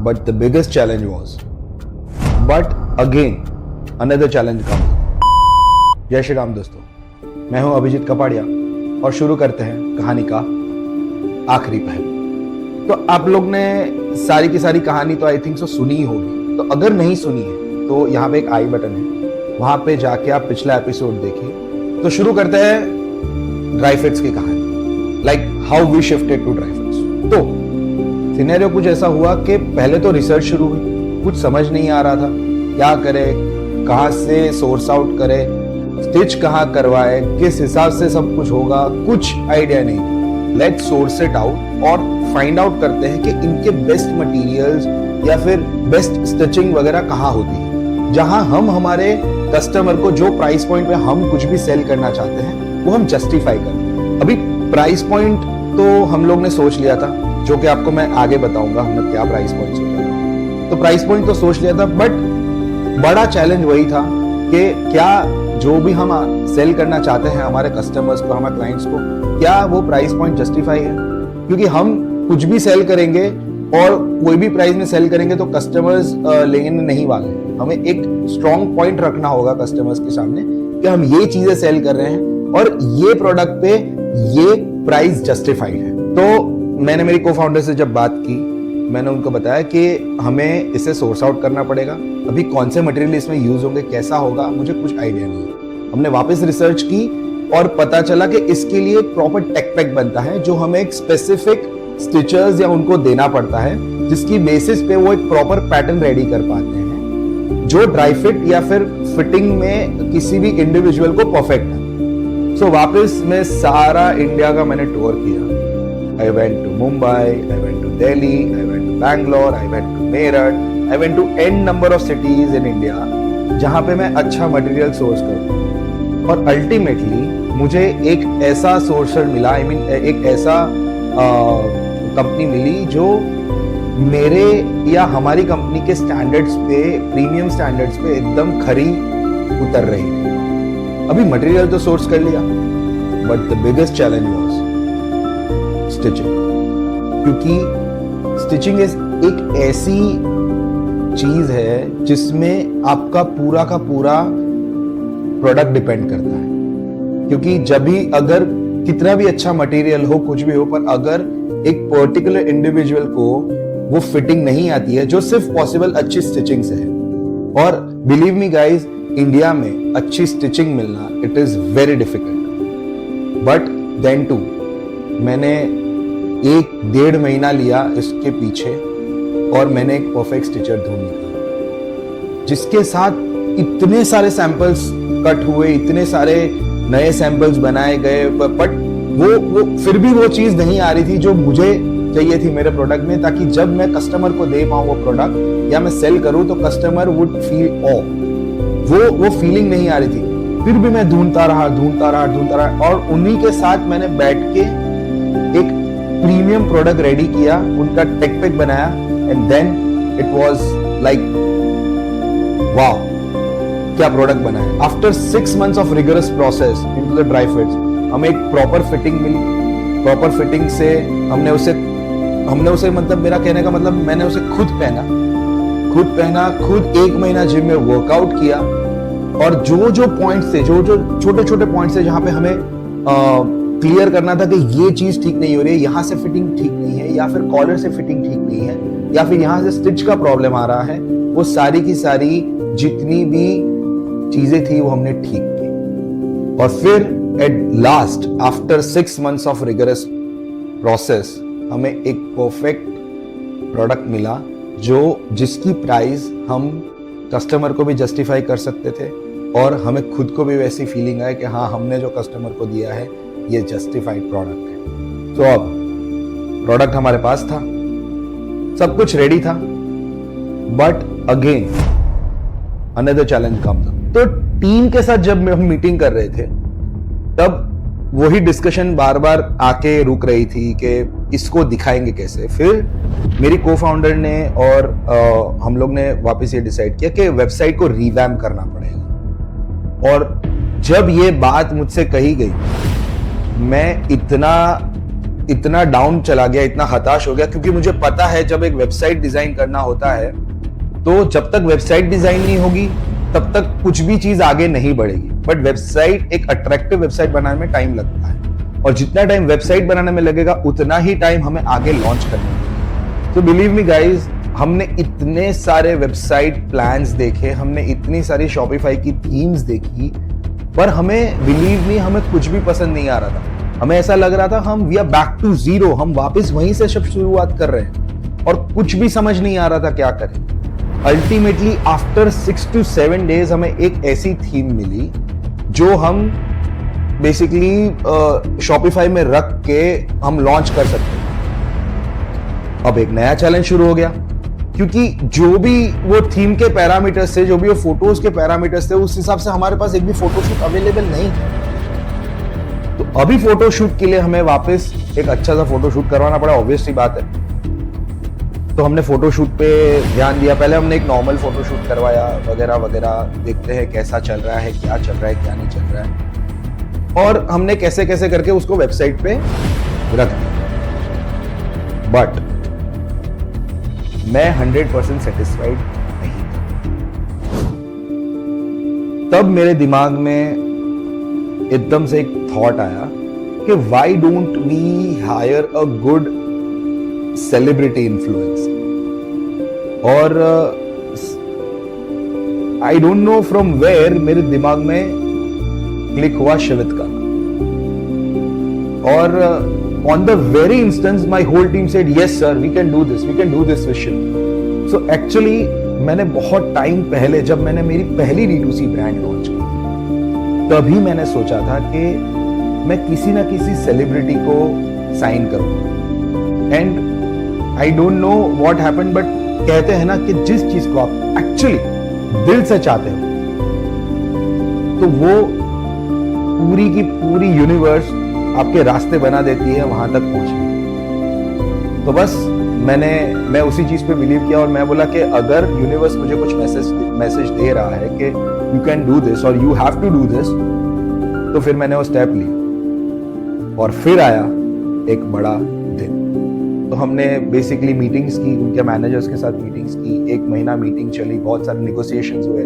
but the biggest challenge was, but again another challenge comes. जय श्री राम दोस्तों, मैं हूं अभिजीत कपाड़िया और शुरू करते हैं कहानी का आखिरी पहलू। तो आप लोग ने सारी की सारी कहानी तो आई थिंक सो सुनी ही होगी, तो अगर नहीं सुनी है तो यहाँ पे एक आई बटन है, वहां पे जाके आप पिछला एपिसोड देखिए। तो शुरू करते हैं ड्राई फ्रूट्स की कहानी, like how we shifted to dry fruits. तो सिनेरियो कुछ ऐसा हुआ कि पहले तो रिसर्च शुरू हुई, कुछ समझ नहीं आ रहा था क्या करे, कहाँ से सोर्स आउट करे, स्टिच कहाँ करवाए, किस हिसाब से सब कुछ होगा, कुछ आइडिया नहीं। लेट्स सोर्स इट आउट और फाइंड आउट करते हैं कि इनके बेस्ट मटेरियल्स या फिर बेस्ट स्टिचिंग वगैरह कहाँ होती है, जहां हम हमारे कस्टमर को जो प्राइस पॉइंट पे हम कुछ भी सेल करना चाहते हैं वो हम जस्टिफाई करें। अभी प्राइस पॉइंट तो हम लोग ने सोच लिया था, जो कि आपको मैं आगे बताऊंगा हमने क्या प्राइस पॉइंट सोचा था। तो प्राइस पॉइंट तो सोच लिया था, बट बड़ा चैलेंज वही था कि क्या जो भी हम सेल करना चाहते हैं हमारे कस्टमर्स को, हमारे क्लाइंट्स को, क्या वो प्राइस पॉइंट जस्टिफाई है। क्योंकि हम कुछ भी सेल करेंगे और कोई भी प्राइस में सेल करेंगे तो कस्टमर्स लेने नहीं वाले। हमें एक स्ट्रॉन्ग पॉइंट रखना होगा कस्टमर्स के सामने कि हम ये चीजें सेल कर रहे हैं और ये प्रोडक्ट पे ये प्राइस जस्टिफाइड है। तो मैंने मेरी को फाउंडर से जब बात की, मैंने उनको बताया कि हमें इसे सोर्स आउट करना पड़ेगा, अभी कौन से मटेरियल इसमें यूज होंगे, कैसा होगा, मुझे कुछ आइडिया नहीं है। हमने वापस रिसर्च की और पता चला कि इसके लिए प्रॉपर टेक पैक बनता है, जो हमें एक स्पेसिफिक स्टिचर्स या उनको देना पड़ता है, जिसकी बेसिस पे वो एक प्रॉपर पैटर्न रेडी कर पाते हैं जो ड्राई फिट या फिर फिटिंग में किसी भी इंडिविजुअल को परफेक्ट है। सो वापस मैं सारा इंडिया का मैंने टूर किया। I went to Mumbai, I went to Delhi, I went to Bangalore, I went to Meerut, I went to n number of cities in India, जहाँ पे मैं अच्छा मटेरियल सोर्स करता। और अल्टीमेटली मुझे एक ऐसा सोर्सर मिला, I mean एक ऐसा कंपनी मिली जो मेरे या हमारी कंपनी के स्टैंडर्ड्स पे, प्रीमियम स्टैंडर्ड्स पे एकदम खरी उतर रही थी। अभी मटेरियल तो सोर्स कर लिया, but the biggest challenge was stitching. क्योंकि स्टिचिंग एक ऐसी चीज है जिसमें आपका पूरा का पूरा प्रोडक्ट डिपेंड करता है। क्योंकि जब भी अगर कितना भी अच्छा मटेरियल हो, कुछ भी हो, पर अगर एक पर्टिकुलर इंडिविजुअल को वो फिटिंग नहीं आती है, जो सिर्फ पॉसिबल अच्छी स्टिचिंग से है। और बिलीव मी गाइज, इंडिया में अच्छी स्टिचिंग मिलना it is very difficult. But then too मैंने 1-1.5 महीना लिया इसके पीछे और मैंने एक परफेक्ट स्टिचर ढूंढ निकाला, जिसके साथ इतने सारे सैंपल्स कट हुए, इतने सारे नए सैंपल्स बनाए गए, बट वो फिर भी वो चीज नहीं आ रही थी जो मुझे चाहिए थी मेरे प्रोडक्ट में, ताकि जब मैं कस्टमर को दे पाऊं वो प्रोडक्ट या मैं सेल करूं तो कस्टमर वुड फील ऑ, वो फीलिंग नहीं आ रही थी। फिर भी मैं ढूंढता रहा और उन्हीं के साथ मैंने बैठ के एक प्रीमियम प्रोडक्ट रेडी किया, उनका टेक पैक बनाया, and then it was like wow, क्या प्रोडक्ट बनाया। After 6 months of rigorous process into the dry fits, हमें एक प्रॉपर फिटिंग मिली। प्रॉपर फिटिंग से हमने उसे मतलब, मेरा कहने का मतलब, मैंने उसे खुद पहना, खुद 1 महीना जिम में वर्कआउट किया। और जो पॉइंट्स थे, जो छोटे पॉइंट्स थे जहां पे हमें क्लियर करना था कि ये चीज ठीक नहीं हो रही है, यहां से फिटिंग ठीक नहीं है, या फिर कॉलर से फिटिंग ठीक नहीं है, या फिर यहां से स्टिच का प्रॉब्लम आ रहा है, वो सारी की सारी जितनी भी चीजें थी वो हमने ठीक की। और फिर at last after 6 months of rigorous process हमें एक परफेक्ट प्रोडक्ट मिला, जिसकी प्राइस हम कस्टमर को भी जस्टिफाई कर सकते थे और हमें खुद को भी वैसी फीलिंग आए कि हाँ, हमने जो कस्टमर को दिया है ये जस्टिफाइड प्रोडक्ट है। तो अब प्रोडक्ट हमारे पास था, सब कुछ रेडी था, but again another challenge comes up. तो टीम के साथ जब हम मीटिंग कर रहे थे तब वही डिस्कशन बार बार आके रुक रही थी कि इसको दिखाएंगे कैसे। फिर मेरी को फाउंडर ने और हम लोग ने वापस ये डिसाइड किया कि वेबसाइट को रिवैम्प करना पड़ेगा। और जब ये बात मुझसे कही गई, मैं इतना इतना डाउन चला गया, इतना हताश हो गया, क्योंकि मुझे पता है जब एक वेबसाइट डिजाइन करना होता है तो जब तक वेबसाइट डिजाइन नहीं होगी तब तक कुछ भी चीज आगे नहीं बढ़ेगी। बट वेबसाइट, एक अट्रैक्टिव वेबसाइट बनाने में टाइम लगता है, और जितना टाइम वेबसाइट बनाने में लगेगा उतना ही टाइम हमें आगे लॉन्च करने में। तो बिलीव मी गाइज, हमने इतने सारे वेबसाइट प्लान्स देखे, हमने इतनी सारी शॉपिफाई की थीम्स देखी, पर हमें बिलीव मी हमें कुछ भी पसंद नहीं आ रहा था। हमें ऐसा लग रहा था हम we are back to zero, हम वापस वहीं से सब शुरुआत कर रहे हैं और कुछ भी समझ नहीं आ रहा था क्या करें। अल्टीमेटली आफ्टर 6 to 7 days हमें एक ऐसी थीम मिली जो हम बेसिकली शॉपिफाई में रख के हम लॉन्च कर सकते हैं। अब एक नया चैलेंज शुरू हो गया, क्योंकि जो भी वो थीम के पैरामीटर्स थे, जो भी वो फोटोज के पैरामीटर्स थे, उस हिसाब से हमारे पास एक भी फोटोशूट अवेलेबल नहीं है। तो अभी फोटोशूट के लिए हमें वापस एक अच्छा सा फोटोशूट करवाना पड़ा, ऑब्वियसली बात है। तो हमने फोटोशूट पे ध्यान दिया। पहले हमने एक नॉर्मल फोटोशूट करवाया वगैरह वगैरह, देखते हैं कैसा चल रहा है, क्या चल रहा है, क्या नहीं चल रहा है, और हमने कैसे कैसे करके उसको वेबसाइट पे रख दिया। बट मैं 100% सेटिस्फाइड नहीं था। तब मेरे दिमाग में एकदम से एक थॉट आया कि why don't we hire a good celebrity influencer. और I don't know from where मेरे दिमाग में क्लिक हुआ शिवित का, और on the very instance my whole team said yes sir, we can do this with Shiv। so actually मैंने बहुत time पहले, जब मैंने मेरी पहली D2C ब्रांड लॉन्च की, तभी मैंने सोचा था कि मैं किसी ना किसी सेलिब्रिटी को साइन करूंगा। And I don't know what happened, but कहते हैं ना कि जिस चीज को आप एक्चुअली दिल से चाहते हो तो वो पूरी की पूरी यूनिवर्स आपके रास्ते बना देती है वहां तक पहुंचने। तो बस मैं उसी चीज पे बिलीव किया, और मैं बोला कि अगर यूनिवर्स मुझे कुछ मैसेज दे रहा है कि यू कैन डू दिस और you have to do this, तो फिर मैंने वो स्टेप लिया। और फिर आया एक बड़ा दिन। तो हमने बेसिकली मीटिंग्स की, उनके मैनेजर्स के साथ मीटिंग्स की, 1 महीना मीटिंग चली, बहुत सारे नेगोशिएशंस हुए,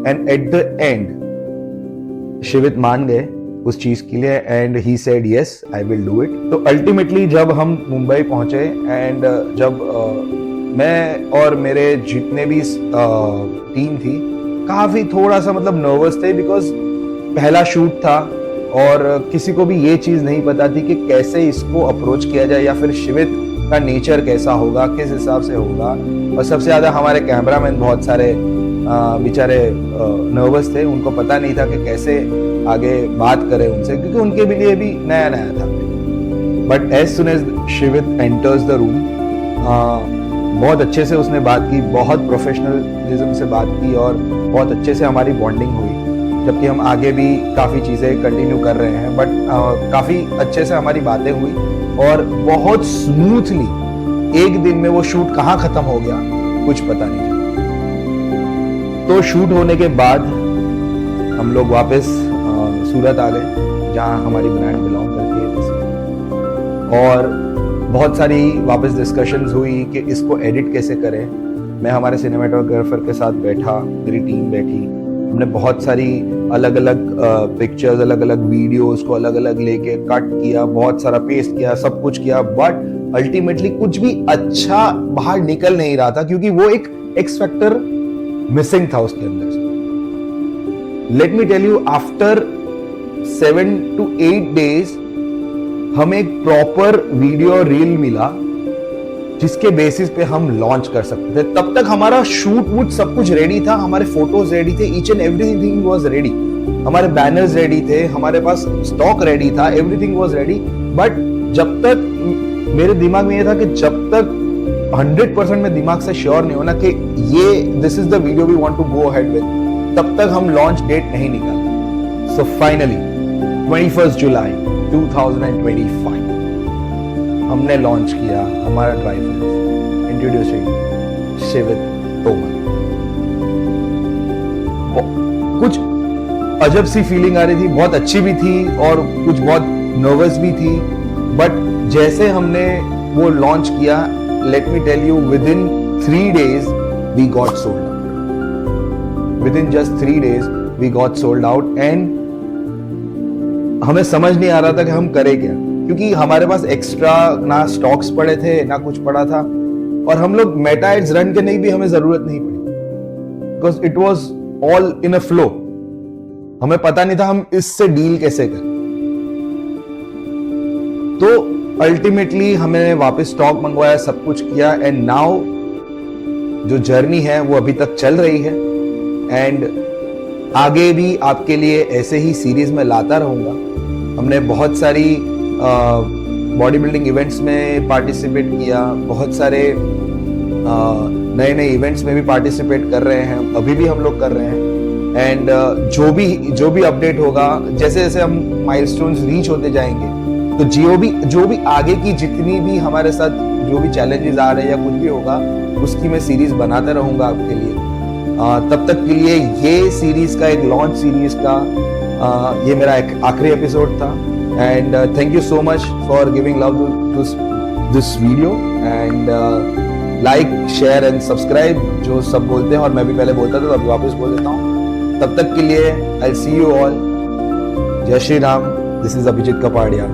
एंड एट द एंड शिवित मान गए उस चीज के लिए, and he said yes I will do it. तो अल्टीमेटली जब हम मुंबई पहुंचे, एंड जब मैं और मेरे जितने भी टीम थी काफी थोड़ा सा मतलब नर्वस थे, बिकॉज पहला शूट था और किसी को भी ये चीज नहीं पता थी कि कैसे इसको अप्रोच किया जाए, या फिर शिवित का नेचर कैसा होगा, किस हिसाब से होगा। और सबसे ज्यादा हमारे कैमरामैन बहुत सारे बेचारे नर्वस थे, उनको पता नहीं था कि कैसे आगे बात करें उनसे, क्योंकि उनके लिए भी नया नया था। But as soon as Shivit enters the room, बहुत अच्छे से उसने बात की, बहुत प्रोफेशनलिज्म से बात की, और बहुत अच्छे से हमारी बॉन्डिंग हुई। जबकि हम आगे भी काफ़ी चीज़ें कंटिन्यू कर रहे हैं, बट काफ़ी अच्छे से हमारी बातें हुई, और बहुत स्मूथली एक दिन में वो शूट कहाँ ख़त्म हो गया कुछ पता नहीं चला। तो शूट होने के बाद हम लोग वापस सूरत आ गए, जहाँ हमारी ब्रांड बिलोंग करती है, और बहुत सारी वापस डिस्कशंस हुई कि इसको एडिट कैसे करें। मैं हमारे सिनेमेटोग्राफर के साथ बैठा, मेरी टीम बैठी, हमने बहुत सारी अलग अलग पिक्चर्स, अलग अलग वीडियोस को अलग अलग लेके कट किया, बहुत सारा पेस्ट किया, सब कुछ किया, बट अल्टीमेटली कुछ भी अच्छा बाहर निकल नहीं रहा था, क्योंकि वो एक एक्स फैक्टर मिसिंग था उसके अंदर से। Let me tell you, after 7 to 8 days हमें एक प्रॉपर वीडियो रील मिला जिसके बेसिस पे हम लॉन्च कर सकते थे। तब तक हमारा शूट वूट सब कुछ रेडी था, हमारे फोटोज रेडी थे, each and everything was ready, हमारे बैनर्स रेडी थे, हमारे पास स्टॉक रेडी था, एवरीथिंग वाज रेडी। बट जब तक मेरे दिमाग में ये था कि जब तक 100% में दिमाग से श्योर नहीं होना कि ये this is the video we want to go ahead with, तब तक हम लॉन्च डेट नहीं निकालते। सो फाइनली 21 जुलाई 2025 हमने लॉन्च किया हमारा ड्राई फ्रेंड्स, इंट्रोड्यूसिंग शिवित तोमर। कुछ अजब सी फीलिंग आ रही थी, बहुत अच्छी भी थी और कुछ बहुत नर्वस भी थी, बट जैसे हमने वो लॉन्च किया, let me tell you, within 3 days we got sold out. Within just 3 days we got sold out and हमें समझ नहीं आ रहा था कि हम करें क्या, क्योंकि हमारे पास एक्स्ट्रा ना स्टॉक्स पड़े थे ना कुछ पड़ा था, और हम लोग मेटा एड्स रन करने की भी हमें जरूरत नहीं पड़ी, because it was all in a flow. हमें पता नहीं था हम इससे डील कैसे करें। तो अल्टीमेटली हमने वापस स्टॉक मंगवाया, सब कुछ किया, एंड नाउ जो जर्नी है वो अभी तक चल रही है, एंड आगे भी आपके लिए ऐसे ही सीरीज में लाता रहूंगा। हमने बहुत सारी बॉडी बिल्डिंग इवेंट्स में पार्टिसिपेट किया, बहुत सारे नए नए इवेंट्स में भी पार्टिसिपेट कर रहे हैं, अभी भी हम लोग कर रहे हैं। एंड जो भी अपडेट होगा, जैसे जैसे हम माइलस्टोन्स रीच होते जाएंगे, तो जो भी आगे की जितनी भी हमारे साथ जो भी चैलेंजेस आ रहे हैं या कुछ भी होगा, उसकी मैं सीरीज बनाता रहूंगा आपके लिए। तब तक के लिए ये सीरीज का एक लॉन्च सीरीज का ये मेरा एक आखिरी एपिसोड था, and thank you so much for giving love to this video, and like share and subscribe जो सब बोलते हैं, और मैं भी पहले बोलता था तो अभी वापस बोल देता हूँ। तब तक के लिए आई सी यू ऑल। जय श्री राम। This is Abhijeet Kapadia.